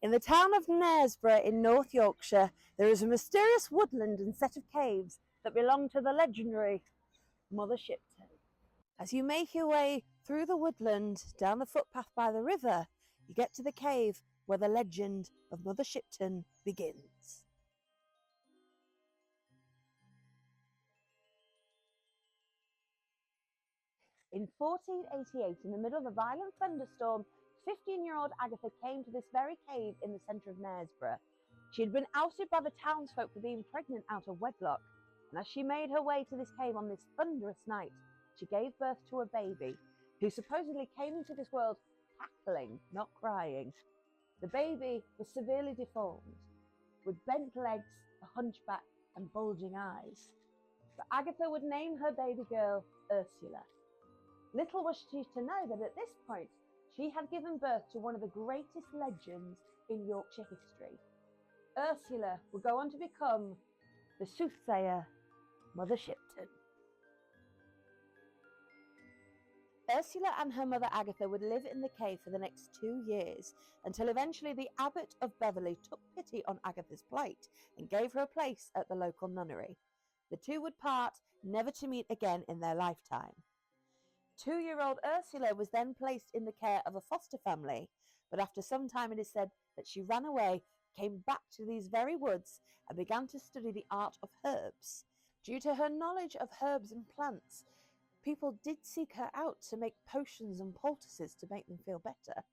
In the town of Knaresborough in North Yorkshire, there is a mysterious woodland and set of caves that belong to the legendary Mother Shipton. As you make your way through the woodland, down the footpath by the river, you get to the cave where the legend of Mother Shipton begins. In 1488, in the middle of a violent thunderstorm, 15-year-old Agatha came to this very cave in the centre of Knaresborough. She had been ousted by the townsfolk for being pregnant out of wedlock, and as she made her way to this cave on this thunderous night, she gave birth to a baby, who supposedly came into this world cackling, not crying. The baby was severely deformed, with bent legs, a hunchback, and bulging eyes. But Agatha would name her baby girl Ursula. Little was she to know that at this point, she had given birth to one of the greatest legends in Yorkshire history. Ursula would go on to become the soothsayer, Mother Shipton. Ursula and her mother Agatha would live in the cave for the next 2 years, until eventually the Abbot of Beverley took pity on Agatha's plight and gave her a place at the local nunnery. The two would part, never to meet again in their lifetime. 2-year-old Ursula was then placed in the care of a foster family, but after some time it is said that she ran away, came back to these very woods, and began to study the art of herbs. Due to her knowledge of herbs and plants, people did seek her out to make potions and poultices to make them feel better.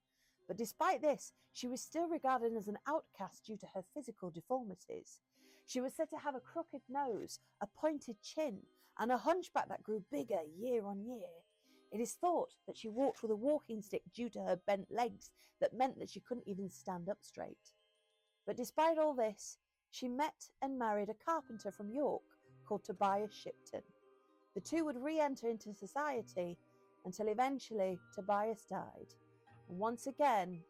But despite this, she was still regarded as an outcast due to her physical deformities. She was said to have a crooked nose, a pointed chin, and a hunchback that grew bigger year on year. It is thought that she walked with a walking stick due to her bent legs that meant that she couldn't even stand up straight. But despite all this, she met and married a carpenter from York called Tobias Shipton. The two would re-enter into society until eventually Tobias died. And once again,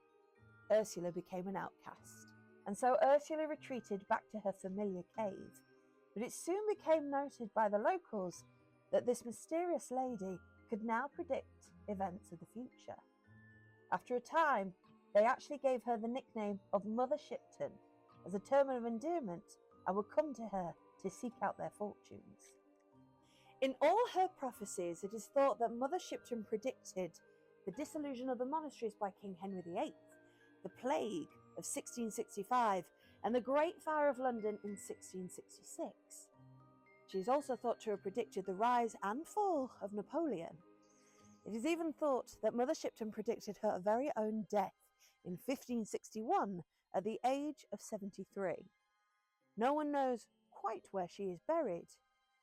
Ursula became an outcast. And so Ursula retreated back to her familiar cave. But it soon became noted by the locals that this mysterious lady could now predict events of the future. After a time, they actually gave her the nickname of Mother Shipton as a term of endearment and would come to her to seek out their fortunes. In all her prophecies, it is thought that Mother Shipton predicted the dissolution of the monasteries by King Henry VIII, the plague of 1665, and the Great Fire of London in 1666. She is also thought to have predicted the rise and fall of Napoleon. It is even thought that Mother Shipton predicted her very own death in 1561 at the age of 73. No one knows quite where she is buried,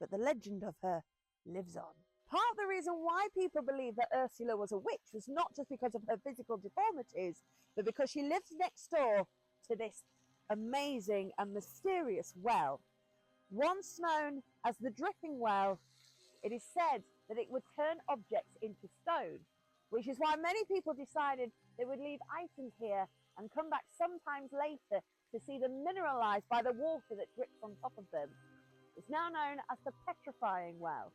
but the legend of her lives on. Part of the reason why people believe that Ursula was a witch was not just because of her physical deformities, but because she lived next door to this amazing and mysterious well. Once known as the Dripping Well, it is said that it would turn objects into stone, which is why many people decided they would leave items here and come back sometimes later to see them mineralized by the water that drips on top of them. It's now known as the Petrifying Well,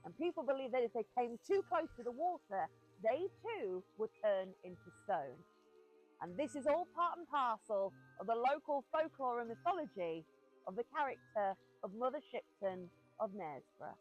and people believe that if they came too close to the water, they too would turn into stone. And this is all part and parcel of the local folklore and mythology of the character of Mother Shipton of Knaresborough.